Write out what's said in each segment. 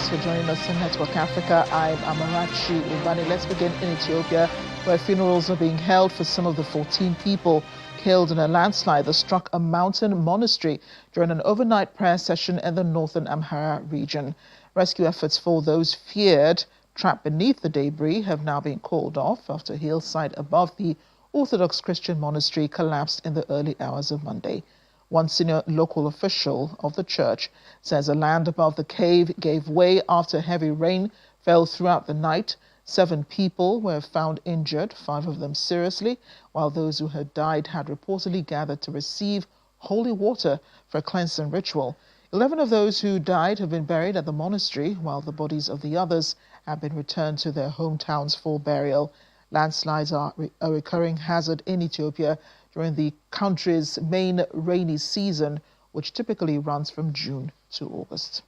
Thanks for joining us in Network Africa. I'm Amarachi Ubani. Let's begin in Ethiopia, where funerals are being held for some of the 14 people killed in a landslide that struck a mountain monastery during an overnight prayer session in the northern Amhara region. Rescue efforts for those feared trapped beneath the debris have now been called off after a hillside above the Orthodox Christian monastery collapsed in the early hours of Monday. One senior local official of the church says the land above the cave gave way after heavy rain fell throughout the night. 7 people were found injured, 5 of them seriously, while those who had died had reportedly gathered to receive holy water for a cleansing ritual. 11 of those who died have been buried at the monastery, while the bodies of the others have been returned to their hometowns for burial. Landslides are a recurring hazard in Ethiopia during the country's main rainy season, which typically runs from June to August.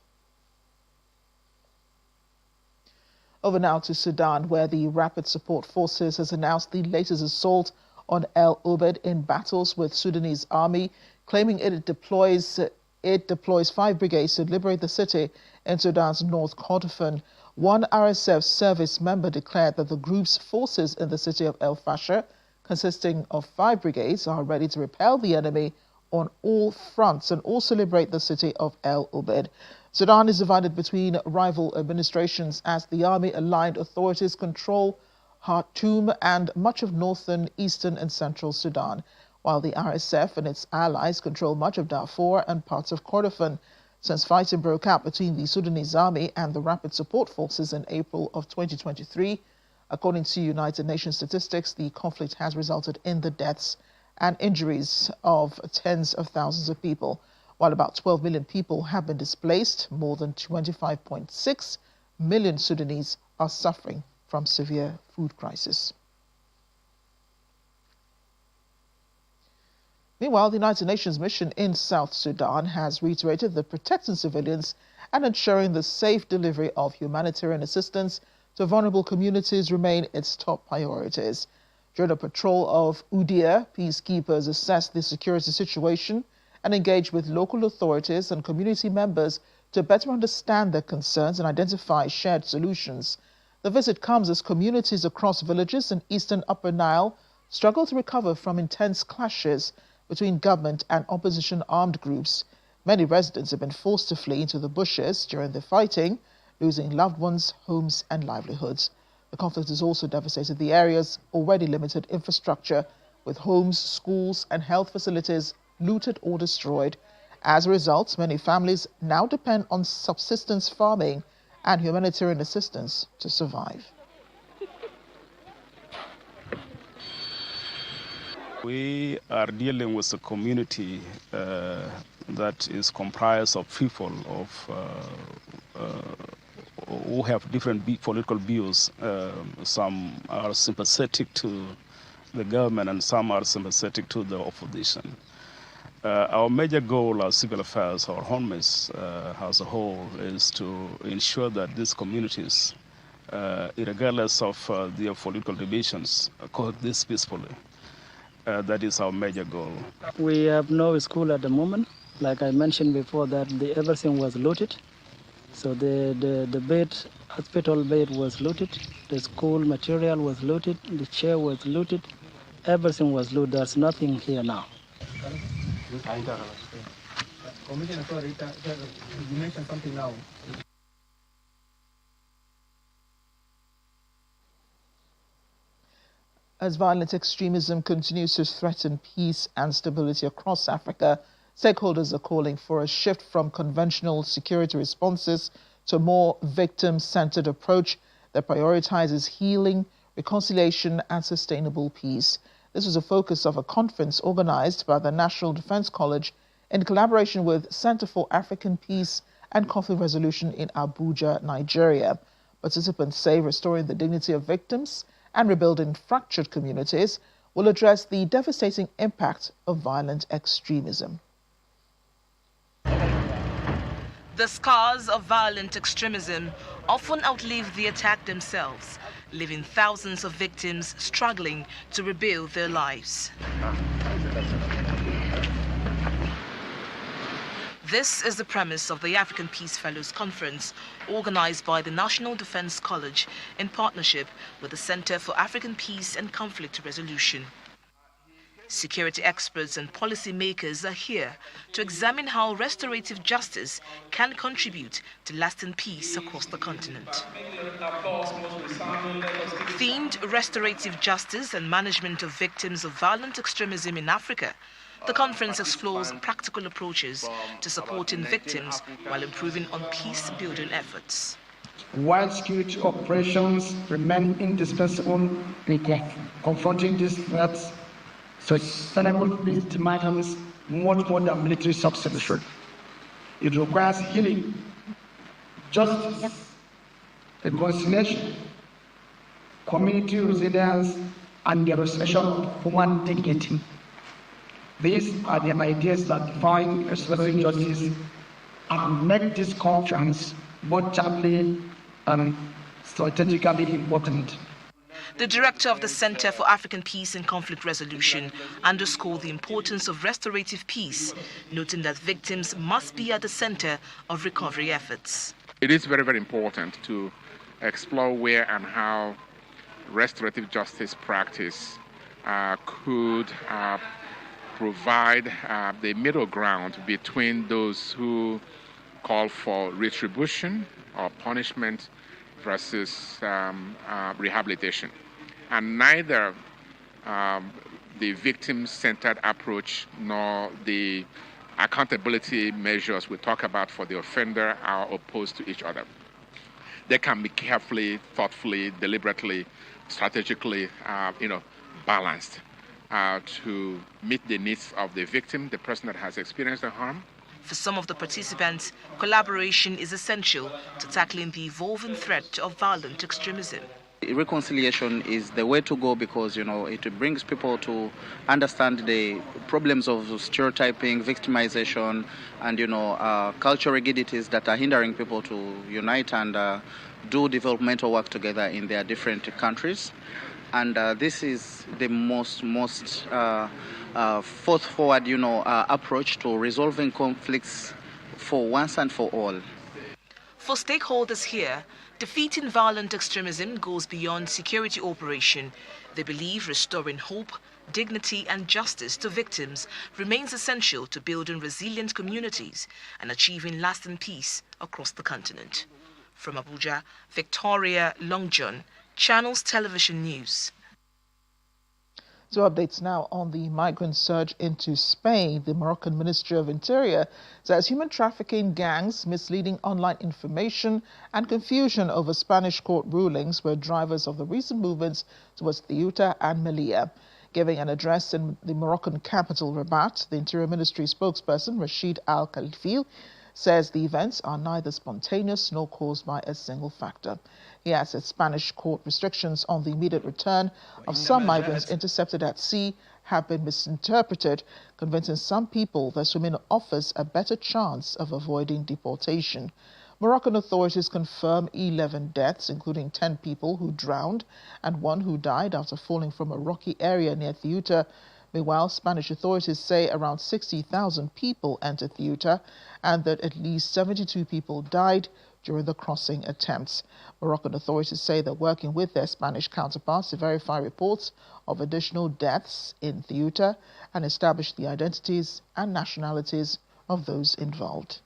Over now to Sudan, where the Rapid Support Forces has announced the latest assault on El Obeid in battles with Sudanese army, claiming it deploys 5 brigades to liberate the city in Sudan's North Kordofan. One RSF service member declared that the group's forces in the city of El Fasher, consisting of 5 brigades, are ready to repel the enemy on all fronts and also liberate the city of El Obeid. Sudan is divided between rival administrations as the army-aligned authorities control Khartoum and much of northern, eastern and central Sudan, while the RSF and its allies control much of Darfur and parts of Kordofan. Since fighting broke out between the Sudanese army and the Rapid Support Forces in April of 2023, according to United Nations statistics, the conflict has resulted in the deaths and injuries of tens of thousands of people. While about 12 million people have been displaced, more than 25.6 million Sudanese are suffering from severe food crisis. Meanwhile, the United Nations mission in South Sudan has reiterated that protecting civilians and ensuring the safe delivery of humanitarian assistance to vulnerable communities remain its top priorities. During a patrol of Udia, peacekeepers assessed the security situation and engaged with local authorities and community members to better understand their concerns and identify shared solutions. The visit comes as communities across villages in eastern Upper Nile struggle to recover from intense clashes between government and opposition armed groups. Many residents have been forced to flee into the bushes during the fighting, losing loved ones, homes and livelihoods. The conflict has also devastated the area's already limited infrastructure, with homes, schools and health facilities looted or destroyed. As a result, many families now depend on subsistence farming and humanitarian assistance to survive. We are dealing with a community that is comprised of people who have different political views. Some are sympathetic to the government and some are sympathetic to the opposition. Our major goal as civil affairs, or homeless as a whole, is to ensure that these communities, regardless of their political divisions, coexist peacefully. That is our major goal. We have no school at the moment. Like I mentioned before, that everything was looted. So the hospital bed was looted, the school material was looted, the chair was looted, everything was looted. There's nothing here now. Commissioner, sorry, you mentioned something now. As violent extremism continues to threaten peace and stability across Africa, stakeholders are calling for a shift from conventional security responses to a more victim-centered approach that prioritizes healing, reconciliation, and sustainable peace. This was a focus of a conference organized by the National Defense College in collaboration with Center for African Peace and Conflict Resolution in Abuja, Nigeria. Participants say restoring the dignity of victims and rebuilding fractured communities will address the devastating impact of violent extremism. The scars of violent extremism often outlive the attack themselves, leaving thousands of victims struggling to rebuild their lives. This is the premise of the African Peace Fellows Conference, organized by the National Defense College in partnership with the Center for African Peace and Conflict Resolution. Security experts and policymakers are here to examine how restorative justice can contribute to lasting peace across the continent. Themed Restorative Justice and Management of Victims of Violent Extremism in Africa, the conference explores practical approaches to supporting victims while improving on peace-building efforts. While security operations remain indispensable in confronting these threats, sustainable peace demands much more than military substitution. It requires healing, justice, reconciliation, community resilience, and the restoration of human dignity. These are the ideas that define restorative justice and make this conference both timely and strategically important. The director of the Center for African Peace and Conflict Resolution underscored the importance of restorative peace, noting that victims must be at the center of recovery efforts. It is very, very important to explore where and how restorative justice practice could provide the middle ground between those who call for retribution or punishment versus rehabilitation. And neither the victim-centered approach nor the accountability measures we talk about for the offender are opposed to each other. They can be carefully, thoughtfully, deliberately, strategically, balanced to meet the needs of the victim, the person that has experienced the harm. For some of the participants, collaboration is essential to tackling the evolving threat of violent extremism. Reconciliation is the way to go because, it brings people to understand the problems of stereotyping, victimization, and, cultural rigidities that are hindering people to unite and do developmental work together in their different countries. And this is the most forward, approach to resolving conflicts for once and for all. For stakeholders here, defeating violent extremism goes beyond security operation. They believe restoring hope, dignity and justice to victims remains essential to building resilient communities and achieving lasting peace across the continent. From Abuja, Victoria Longjohn, Channels Television News. So updates now on the migrant surge into Spain. The Moroccan Ministry of Interior says human trafficking gangs, misleading online information and confusion over Spanish court rulings were drivers of the recent movements towards Ceuta and Melilla. Giving an address in the Moroccan capital, Rabat, the Interior Ministry spokesperson, Rashid Al-Khalifil, says the events are neither spontaneous nor caused by a single factor. He adds that Spanish court restrictions on the immediate return of some migrants intercepted at sea have been misinterpreted, convincing some people that swimming offers a better chance of avoiding deportation. Moroccan authorities confirm 11 deaths, including 10 people who drowned and 1 who died after falling from a rocky area near Ceuta. Meanwhile, Spanish authorities say around 60,000 people entered Ceuta and that at least 72 people died during the crossing attempts. Moroccan authorities say they're working with their Spanish counterparts to verify reports of additional deaths in Ceuta and establish the identities and nationalities of those involved.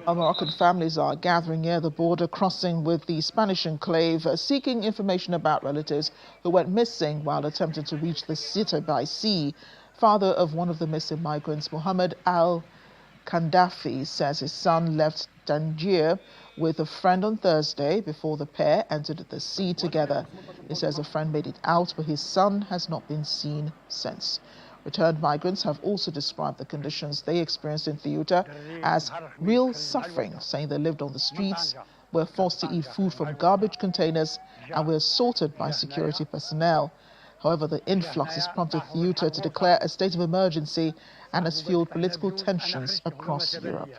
Moroccan families are gathering near the border crossing with the Spanish enclave, seeking information about relatives who went missing while attempting to reach the city by sea. Father of one of the missing migrants, Mohammed Al-Kandafi, says his son left Tangier with a friend on Thursday before the pair entered the sea together. He says a friend made it out, but his son has not been seen since. Returned migrants have also described the conditions they experienced in Ceuta as real suffering, saying they lived on the streets, were forced to eat food from garbage containers, and were assaulted by security personnel. However, the influx has prompted Ceuta to declare a state of emergency and has fueled political tensions across Europe.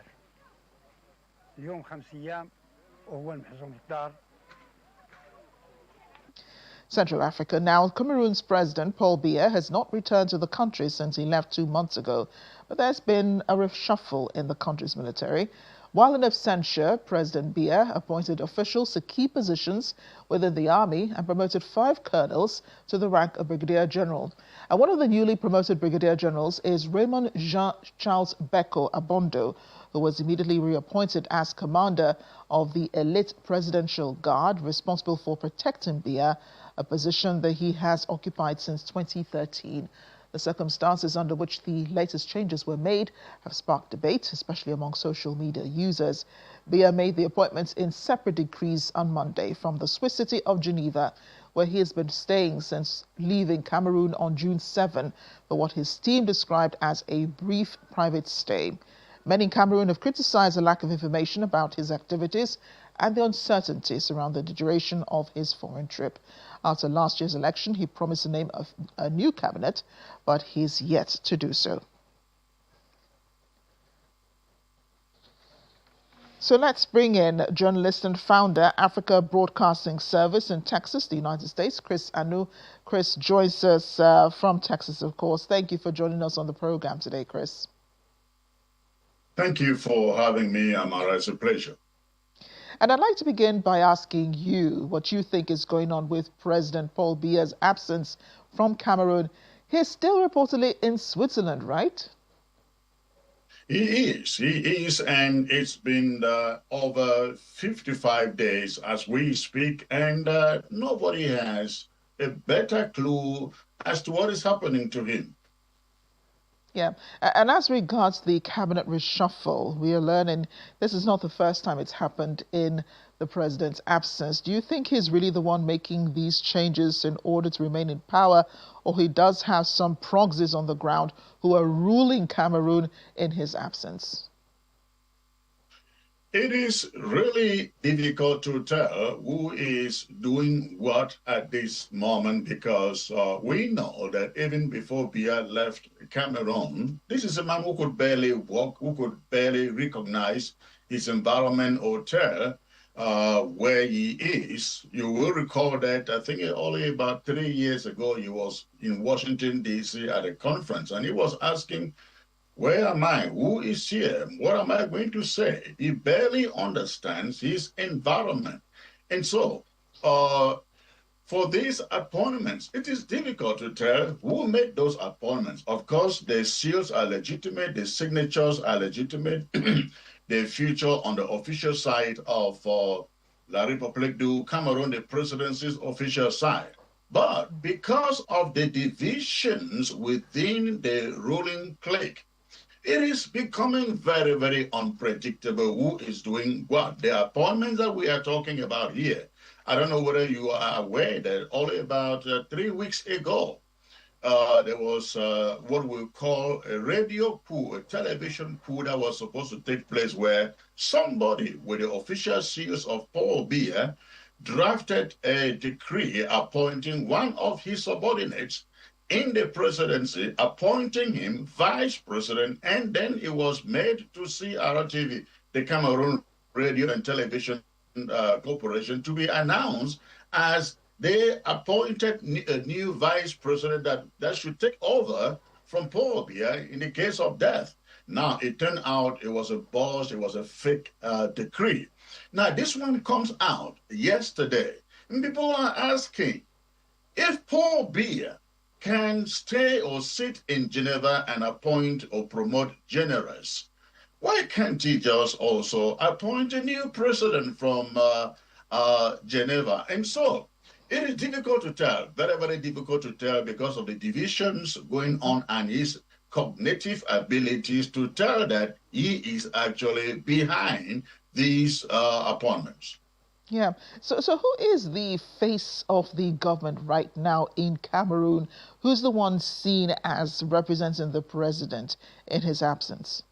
Central Africa. Now, Cameroon's president, Paul Biya, has not returned to the country since he left 2 months ago, but there's been a reshuffle in the country's military. While in absentia, President Biya appointed officials to key positions within the army and promoted 5 colonels to the rank of brigadier general. And one of the newly promoted brigadier generals is Raymond Jean-Charles Beko Abondo, who was immediately reappointed as commander of the elite presidential guard responsible for protecting Biya, a position that he has occupied since 2013. The circumstances under which the latest changes were made have sparked debate, especially among social media users. Biya made the appointments in separate decrees on Monday from the Swiss city of Geneva, where he has been staying since leaving Cameroon on June 7 for what his team described as a brief private stay. Many in Cameroon have criticized the lack of information about his activities and the uncertainty surrounding the duration of his foreign trip. After last year's election, he promised to name a new cabinet, but he's yet to do so. So let's bring in journalist and founder, Africa Broadcasting Service in Texas, the United States, Chris Anu. Chris joins us from Texas, of course. Thank you for joining us on the program today, Chris. Thank you for having me, Amara. It's a pleasure. And I'd like to begin by asking you what you think is going on with President Paul Biya's absence from Cameroon. He's still reportedly in Switzerland, right? He is, and it's been over 55 days as we speak, and nobody has a better clue as to what is happening to him. Yeah, and as regards the cabinet reshuffle, we are learning this is not the first time it's happened in the president's absence. Do you think he's really the one making these changes in order to remain in power, or he does have some proxies on the ground who are ruling Cameroon in his absence? It is really difficult to tell who is doing what at this moment because we know that even before Biya left Cameroon, this is a man who could barely walk, who could barely recognize his environment or tell where he is. You will recall that I think only about 3 years ago he was in Washington, D.C. at a conference, and he was asking, where am I? Who is here? What am I going to say? He barely understands his environment. And so, for these appointments, it is difficult to tell who made those appointments. Of course, the seals are legitimate, the signatures are legitimate, they feature on the official side of La République du Cameroon, the presidency's official side. But because of the divisions within the ruling clique, it is becoming very, very unpredictable who is doing what. The appointments that we are talking about here, I don't know whether you are aware that only about 3 weeks ago, there was what we call a radio coup, a television coup that was supposed to take place where somebody with the official seals of Paul Biya drafted a decree appointing one of his subordinates in the presidency, appointing him vice president, and then it was made to CRTV, the Cameroon Radio and Television Corporation, to be announced as they appointed a new vice president that should take over from Paul Biya in the case of death. Now, it turned out it was a boss, it was a fake decree. Now, this one comes out yesterday, and people are asking, if Paul Biya can stay or sit in Geneva and appoint or promote generals, why can't he just also appoint a new president from Geneva? And so it is difficult to tell, very, very difficult to tell because of the divisions going on and his cognitive abilities to tell that he is actually behind these appointments. Yeah. So who is the face of the government right now in Cameroon? Who's the one seen as representing the president in his absence?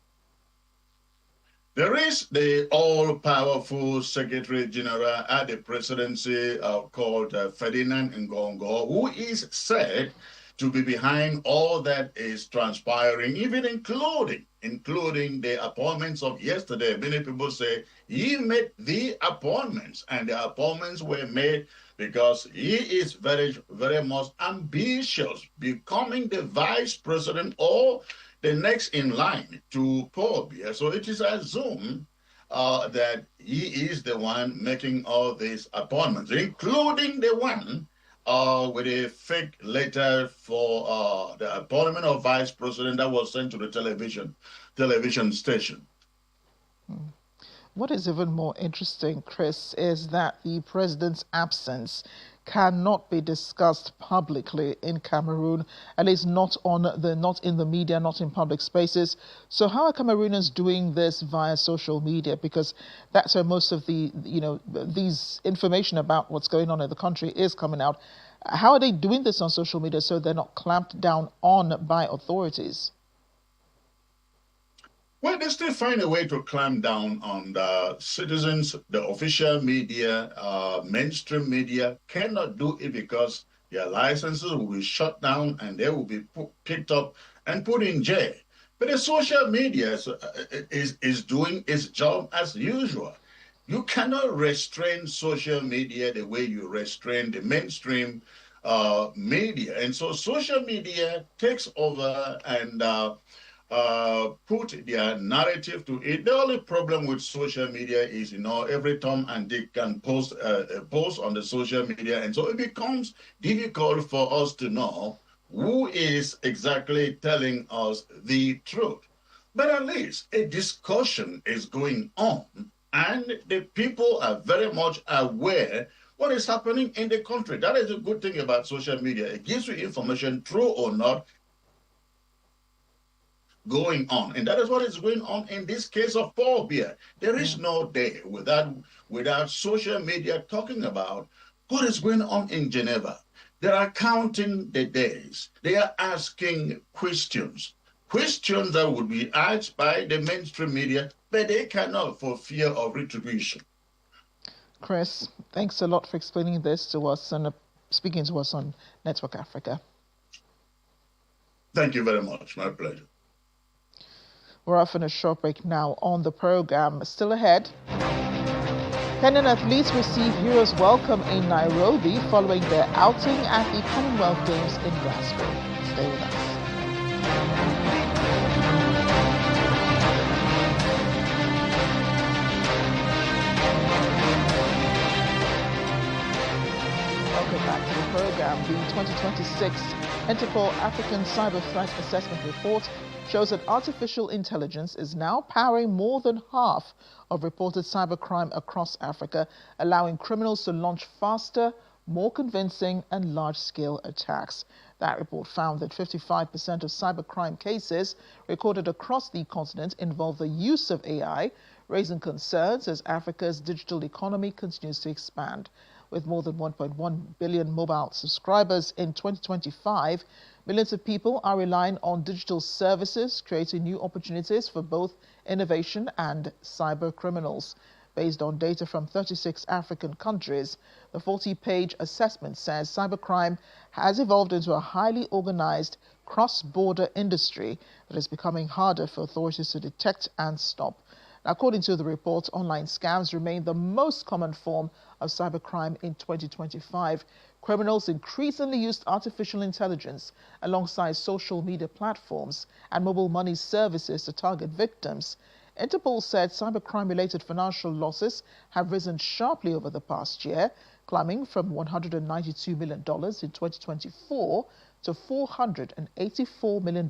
There is the all-powerful Secretary General at the presidency called Ferdinand Ngongo, who is said to be behind all that is transpiring, even including the appointments of yesterday. Many people say he made the appointments, and the appointments were made because he is very, very much ambitious, becoming the vice president or the next in line to Paul Biya. So it is assumed that he is the one making all these appointments, including the one with a fake letter for the appointment of vice president that was sent to the television station. What is even more interesting, Chris, is that the president's absence cannot be discussed publicly in Cameroon, at least not in the media, not in public spaces. So how are Cameroonians doing this via social media? Because that's where most of the, these information about what's going on in the country is coming out. How are they doing this on social media so they're not clamped down on by authorities? Well, they still find a way to clamp down on the citizens. The official media, mainstream media cannot do it because their licenses will be shut down and they will be picked up and put in jail. But the social media is doing its job as usual. You cannot restrain social media the way you restrain the mainstream media. And so social media takes over and put their narrative to it. The only problem with social media is, every Tom and Dick can post a post on the social media, and so it becomes difficult for us to know who is exactly telling us the truth. But at least a discussion is going on, and the people are very much aware what is happening in the country. That is a good thing about social media. It gives you information, true or not, going on. And that is what is going on in this case of Paul Biya. There is no day without social media talking about what is going on in Geneva. They are counting the days. They are asking questions that would be asked by the mainstream media, but they cannot for fear of retribution. Chris, thanks a lot for explaining this to us and speaking to us on Network Africa. Thank you very much. My pleasure. We're off on a short break now on the program. Still ahead, Kenyan athletes receive heroes' welcome in Nairobi following their outing at the Commonwealth Games in Glasgow. Stay with us. Welcome back to the program. The 2026 Interpol African Cyber Threat Assessment Report shows that artificial intelligence is now powering more than half of reported cybercrime across Africa, allowing criminals to launch faster, more convincing and large-scale attacks. That report found that 55% of cybercrime cases recorded across the continent involve the use of AI, raising concerns as Africa's digital economy continues to expand. With more than 1.1 billion mobile subscribers in 2025, millions of people are relying on digital services, creating new opportunities for both innovation and cyber criminals. Based on data from 36 African countries, the 40-page assessment says cybercrime has evolved into a highly organized cross-border industry that is becoming harder for authorities to detect and stop. According to the report, online scams remain the most common form of cybercrime in 2025. Criminals increasingly used artificial intelligence alongside social media platforms and mobile money services to target victims. Interpol said cybercrime-related financial losses have risen sharply over the past year, climbing from $192 million in 2024 to $484 million,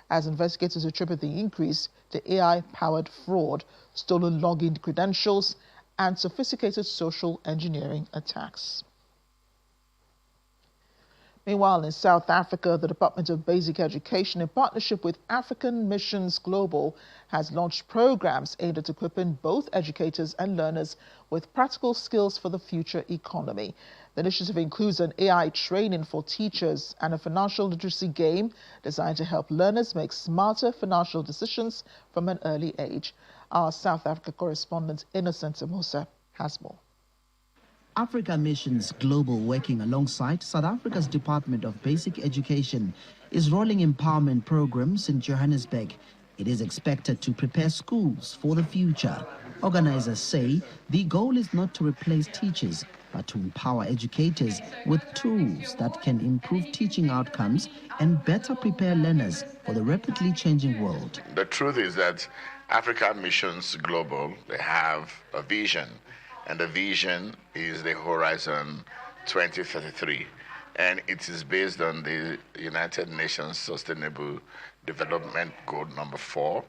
as investigators attribute the increase to AI-powered fraud, stolen login credentials, and sophisticated social engineering attacks. Meanwhile, in South Africa, the Department of Basic Education, in partnership with African Missions Global, has launched programs aimed at equipping both educators and learners with practical skills for the future economy. The initiative includes an AI training for teachers and a financial literacy game designed to help learners make smarter financial decisions from an early age. Our South Africa correspondent, Innocent Amosa, has more. Africa Mission's Global, working alongside South Africa's Department of Basic Education, is rolling empowerment programs in Johannesburg. It is expected to prepare schools for the future. Organizers say the goal is not to replace teachers, but to empower educators with tools that can improve teaching outcomes and better prepare learners for the rapidly changing world. The truth is that Africa Missions Global, they have a vision, and the vision is the Horizon 2033. And it is based on the United Nations Sustainable Development Goal number 4,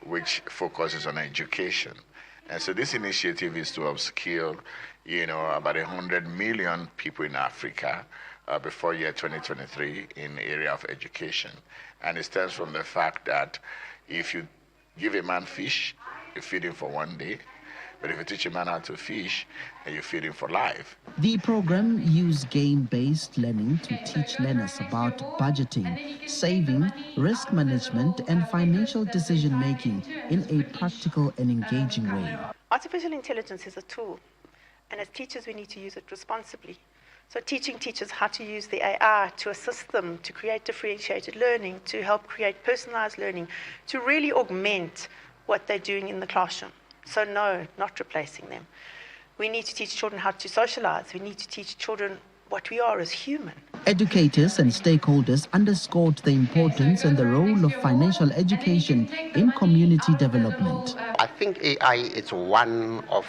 which focuses on education. And so this initiative is to upskill, about 100 million people in Africa before year 2023 in the area of education. And it stems from the fact that if you give a man fish, you feed him for one day. But if you teach a man how to fish, then you feed him for life. The program uses game-based learning to teach learners about budgeting, saving, risk management, and financial decision-making in a practical and engaging way. Artificial intelligence is a tool, and as teachers we need to use it responsibly. So teaching teachers how to use the AI to assist them to create differentiated learning, to help create personalized learning, to really augment what they're doing in the classroom. So no, not replacing them. We need to teach children how to socialize. We need to teach children what we are as human. Educators and stakeholders underscored the importance and the role of financial education in community development. I think AI is one of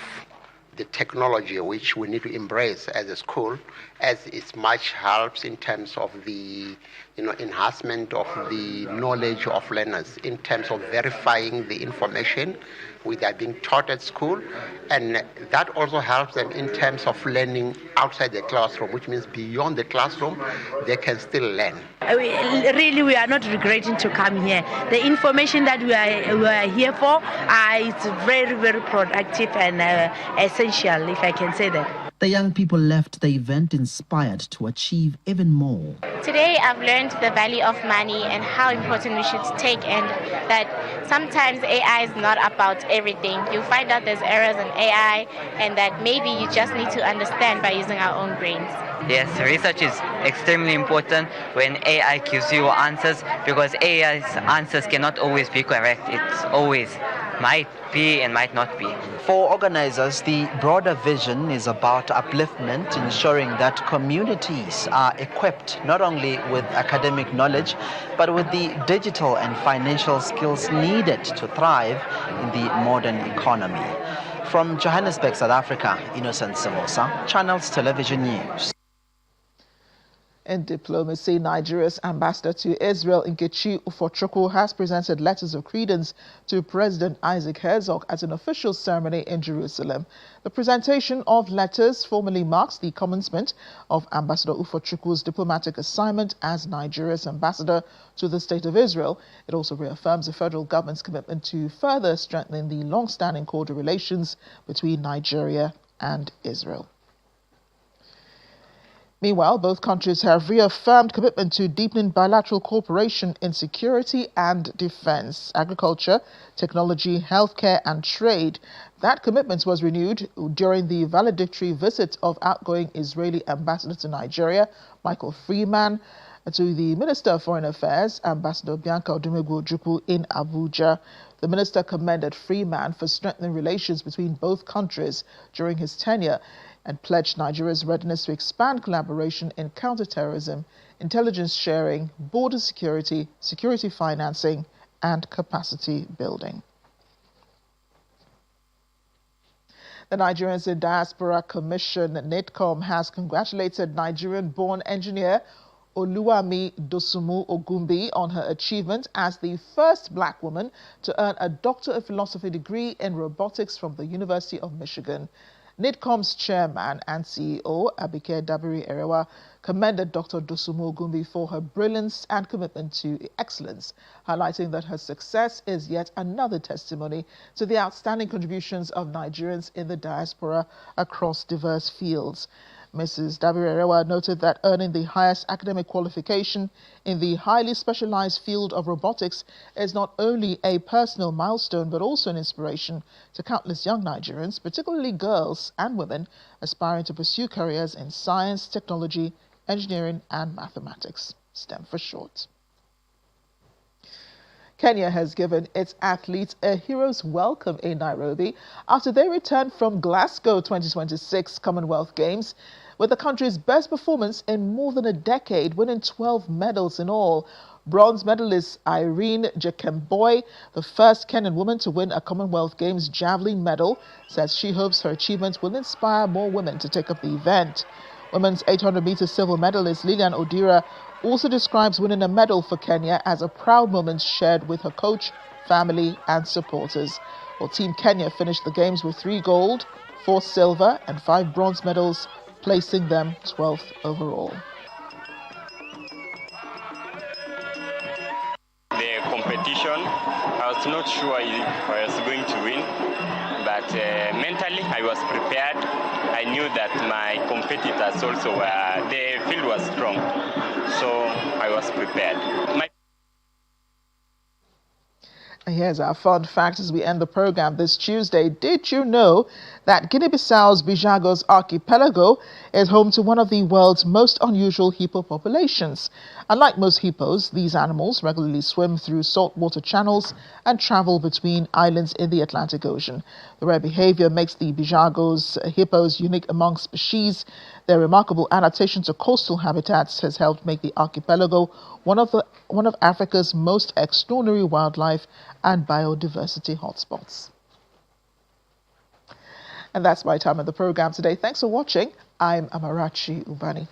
the technology which we need to embrace as a school, as it much helps in terms of the enhancement of the knowledge of learners, in terms of verifying the information which are being taught at school, and that also helps them in terms of learning outside the classroom, which means beyond the classroom they can still learn. We are not regretting to come here. The information that we are here for is very, very productive and essential, if I can say that. The young people left the event inspired to achieve even more. Today I've learned the value of money and how important we should take, and that sometimes AI is not about everything. You find out there's errors in AI and that maybe you just need to understand by using our own brains. Yes, research is extremely important when AI gives you answers, because AI's answers cannot always be correct. It's always might be and might not be. For organizers, the broader vision is about upliftment, ensuring that communities are equipped not only with academic knowledge, but with the digital and financial skills needed to thrive in the modern economy. From Johannesburg, South Africa, Innocent Samosa, Channels Television News. In diplomacy, Nigeria's ambassador to Israel, Nkechi Ufochukwu, has presented letters of credence to President Isaac Herzog at an official ceremony in Jerusalem. The presentation of letters formally marks the commencement of Ambassador Ufochukwu's diplomatic assignment as Nigeria's ambassador to the State of Israel. It also reaffirms the federal government's commitment to further strengthening the long-standing cordial relations between Nigeria and Israel. Meanwhile, both countries have reaffirmed commitment to deepening bilateral cooperation in security and defense, agriculture, technology, healthcare and trade. That commitment was renewed during the valedictory visit of outgoing Israeli ambassador to Nigeria, Michael Freeman, to the Minister of Foreign Affairs, Ambassador Bianca Odumegwu-Ojukwu, in Abuja. The minister commended Freeman for strengthening relations between both countries during his tenure and pledged Nigeria's readiness to expand collaboration in counterterrorism, intelligence sharing, border security, security financing, and capacity building. The Nigerians in Diaspora Commission, NIDCOM, has congratulated Nigerian-born engineer Oluwami Dosumu Ogumbi on her achievement as the first black woman to earn a Doctor of Philosophy degree in robotics from the University of Michigan. NIDCOM's chairman and CEO, Abike Dabiri-Erewa, commended Dr. Dosumu Ogumbi for her brilliance and commitment to excellence, highlighting that her success is yet another testimony to the outstanding contributions of Nigerians in the diaspora across diverse fields. Mrs. Dabirerewa noted that earning the highest academic qualification in the highly specialized field of robotics is not only a personal milestone but also an inspiration to countless young Nigerians, particularly girls and women, aspiring to pursue careers in science, technology, engineering and mathematics, STEM for short. Kenya has given its athletes a hero's welcome in Nairobi after they returned from Glasgow 2026 Commonwealth Games with the country's best performance in more than a decade, winning 12 medals in all. Bronze medalist Irene Jekemboy, the first Kenyan woman to win a Commonwealth Games javelin medal, says she hopes her achievement will inspire more women to take up the event. Women's 800-meter silver medalist Lilian Odira also describes winning a medal for Kenya as a proud moment shared with her coach, family and supporters. Well, Team Kenya finished the games with 3 gold, 4 silver and 5 bronze medals, placing them 12th overall. The competition, I was not sure if I was going to win, but mentally I was prepared. I knew that my competitors also were, the field was strong, so I was prepared. Here's our fun fact as we end the program this Tuesday. Did you know that Guinea-Bissau's Bijagos archipelago is home to one of the world's most unusual hippo populations? Unlike most hippos, these animals regularly swim through saltwater channels and travel between islands in the Atlantic Ocean. The rare behavior makes the Bijagos hippos unique among species. Their remarkable adaptation to coastal habitats has helped make the archipelago one of Africa's most extraordinary wildlife and biodiversity hotspots. And that's my time on the program today. Thanks for watching. I'm Amarachi Ubani.